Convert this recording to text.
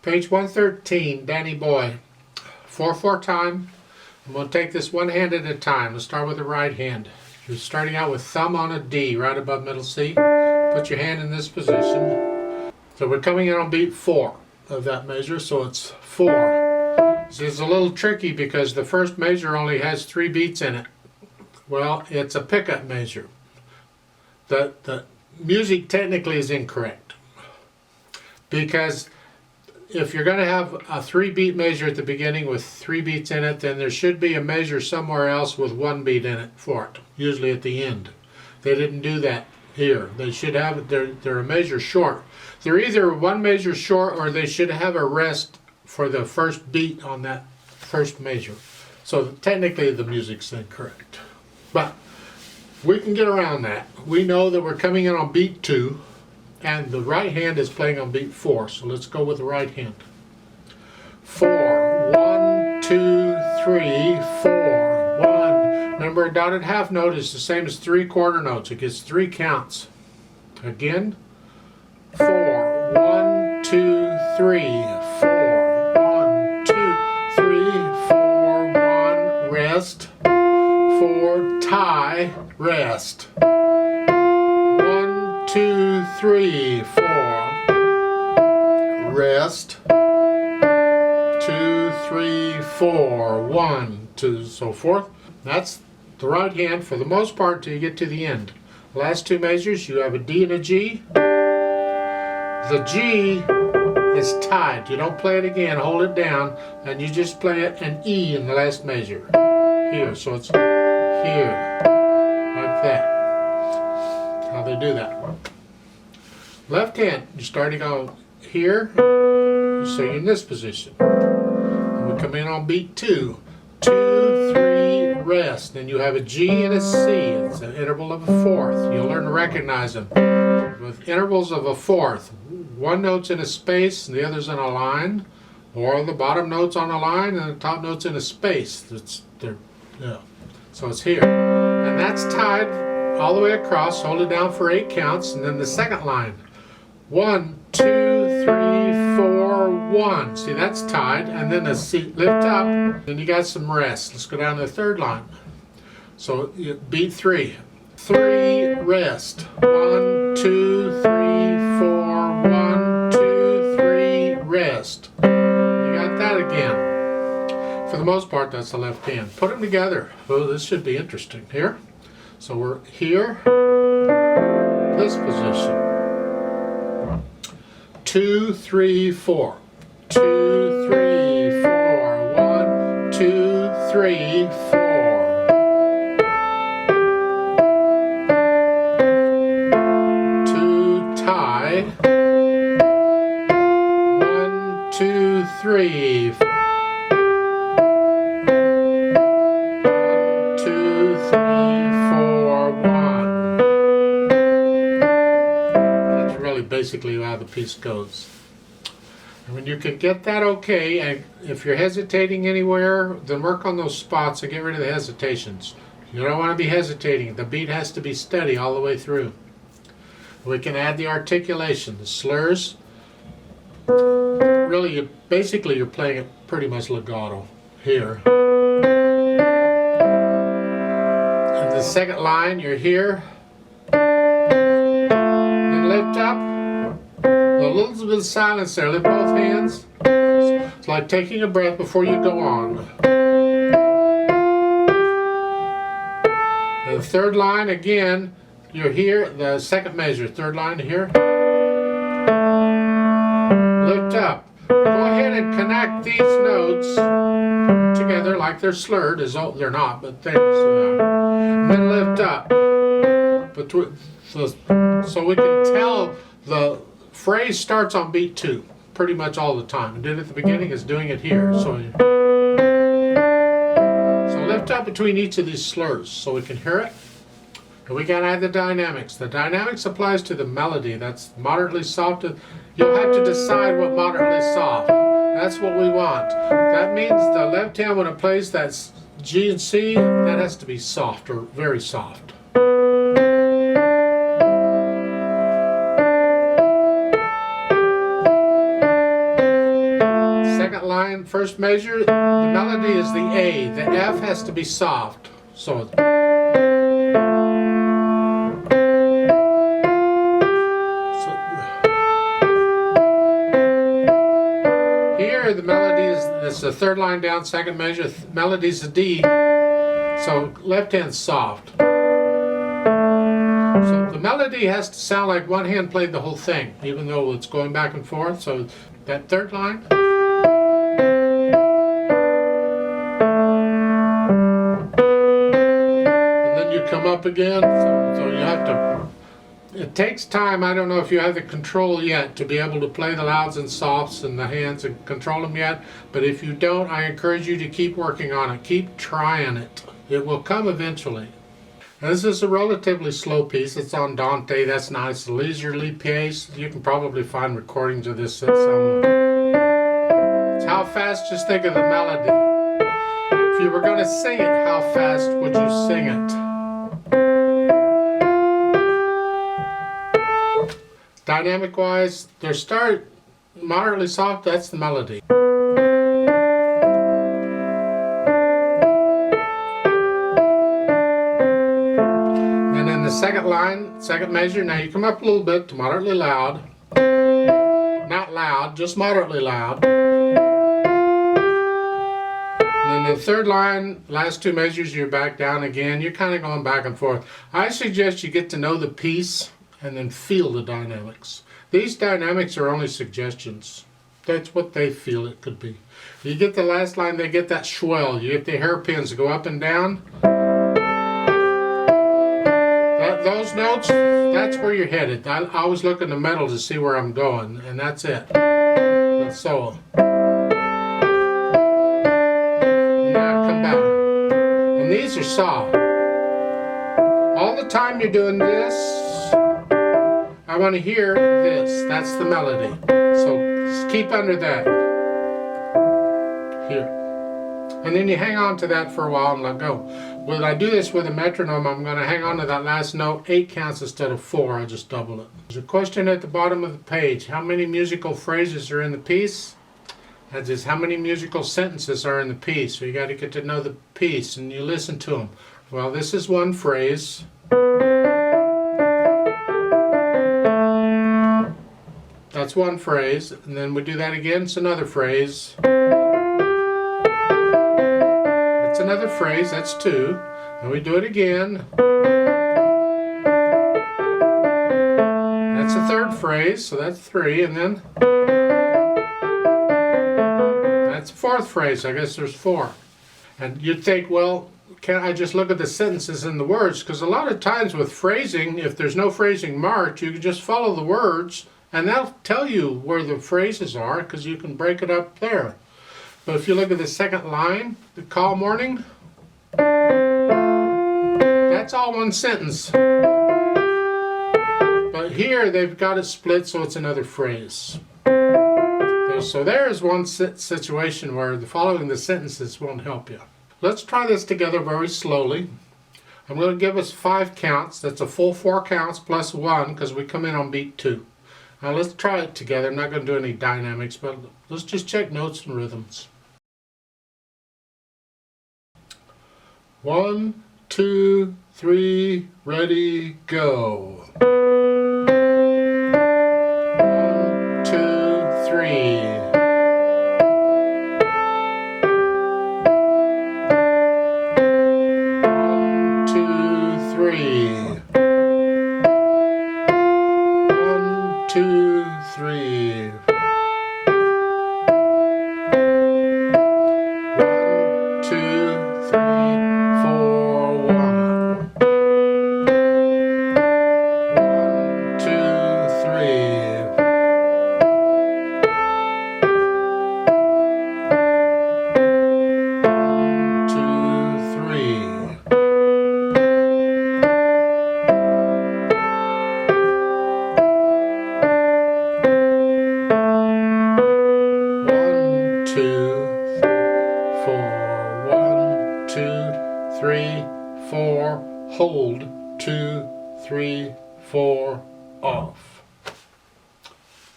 Page 113, Danny Boy. 4/4 time. I'm going to take this one hand at a time. Let's start with the right hand. You're starting out with thumb on a D right above middle C. Put your hand in this position. So we're coming in on beat 4 of that measure, so it's 4. This is a little tricky because the first measure only has 3 beats in it. Well, it's a pickup measure. The music technically is incorrect, because if you're going to have a 3-beat measure at the beginning with 3 beats in it, then there should be a measure somewhere else with 1 beat in it for it, usually at the end. They didn't do that here. They should have, they're a measure short. They're either 1 measure short, or they should have a rest for the first beat on that first measure. So technically the music's incorrect. But we can get around that. We know that we're coming in on beat 2, and the right hand is playing on beat 4. So let's go with the right hand. 4, 1, 2, 3, 4, 1. Remember, a dotted half note is the same as 3 quarter notes. It gets 3 counts. Again, 4, 1, 2, 3, 4, 1, 2, 3, 4, 1, rest. 4, tie, rest. 1, 2, 3, 4, rest. 2, 3, 4, 1, 2, so forth. That's the right hand for the most part till you get to the end. Last 2 measures, you have a D and a G. The G is tied. You don't play it again, hold it down, and you just play an E in the last measure. Here, so it's here, like that. That's how they do that. Left hand, you're starting on here, so you're in this position. And we come in on beat 2. 2, 3, rest. Then you have a G and a C. It's an interval of a fourth. You'll learn to recognize them. With intervals of a fourth, one note's in a space and the other's in a line, or the bottom note's on a line and the top note's in a space. So it's here. And that's tied all the way across. Hold it down for 8 counts, and then the second line. 1, 2, 3, 4, 1. See, that's tied, and then a C, lift up, then you got some rest. Let's go down to the third line. So beat 3. 3, rest. 1, 2, 3, 4, 1, 2, 3, rest. You got that again. For the most part, that's the left hand. Put them together. Oh, this should be interesting. Here. So we're here, this position. 2, 3, 4. 2, 3, 4. 1, 2, 3, 4. 2, tie. 1, 2, 3, 4. 1, 2, 3, 4, 1. That's really basically how the piece goes. And when you can get that okay, and if you're hesitating anywhere, then work on those spots and get rid of the hesitations. You don't want to be hesitating. The beat has to be steady all the way through. We can add the articulation, the slurs. Really, basically you're playing it pretty much legato here. And the second line, you're here. And lift up. A little bit of silence there. Lift both hands. It's like taking a breath before you go on. And the third line, again, you're here. The second measure, third line here. Lift up. Go ahead and connect these notes together like they're slurred, as though they're not, but they're. And then lift up. So we can tell the phrase starts on beat 2 pretty much all the time. And did it at the beginning, is doing it here. So lift up between each of these slurs so we can hear it. And we can add the dynamics. The dynamics applies to the melody. That's moderately soft. You'll have to decide what moderately soft. That's what we want. That means the left hand, when it plays that G and C, that has to be soft or very soft. line, first measure, the melody is the A. The F has to be soft. So here the melody is, this is the third line down, second measure, melody is a D. So left hand's soft. So the melody has to sound like one hand played the whole thing, even though it's going back and forth. So that third line. And then you come up again. So you have to, it takes time. I don't know if you have the control yet to be able to play the louds and softs and the hands and control them yet. But if you don't, I encourage you to keep working on it. Keep trying it. It will come eventually. Now, this is a relatively slow piece. It's on Dante. That's nice. A leisurely piece. You can probably find recordings of this somewhere. It's how fast, just think of the melody. If you were going to sing it, how fast would you sing it? Dynamic wise, their start moderately soft, that's the melody. Second line, second measure, now you come up a little bit to moderately loud. Not loud, just moderately loud. And then the third line, last two measures, you're back down again. You're kind of going back and forth. I suggest you get to know the piece and then feel the dynamics. These dynamics are only suggestions. That's what they feel it could be. You get the last line, they get that swell. You get the hairpins go up and down. Those notes, that's where you're headed. I always look in the middle to see where I'm going, and that's it. That's so. Now come back. And these are soft. All the time you're doing this, I want to hear this. That's the melody. So just keep under that. Here. And then you hang on to that for a while and let go. When I do this with a metronome, I'm going to hang on to that last note 8 counts instead of 4. I just double it. There's a question at the bottom of the page. How many musical phrases are in the piece? That is, how many musical sentences are in the piece? So you got to get to know the piece and you listen to them. Well, this is one phrase. That's one phrase. And then we do that again. It's another phrase. Another phrase, that's 2. And we do it again. That's a third phrase, so that's 3. And then that's a fourth phrase. I guess there's 4. And you'd think, well, can't I just look at the sentences and the words? Because a lot of times with phrasing, if there's no phrasing marked, you can just follow the words and that'll tell you where the phrases are because you can break it up there. But if you look at the second line, the call morning, that's all one sentence. But here they've got it split so it's another phrase. So there's one situation where following the sentences won't help you. Let's try this together very slowly. I'm going to give us 5 counts. That's a full 4 counts plus 1 because we come in on beat 2. Now let's try it together. I'm not going to do any dynamics, but let's just check notes and rhythms. 1, 2, 3, ready, go. 1, 2, 3. 1, 2, 3. 1, 2, 3. 1, 2, 3. 3, 4, hold, 2, 3, 4, off.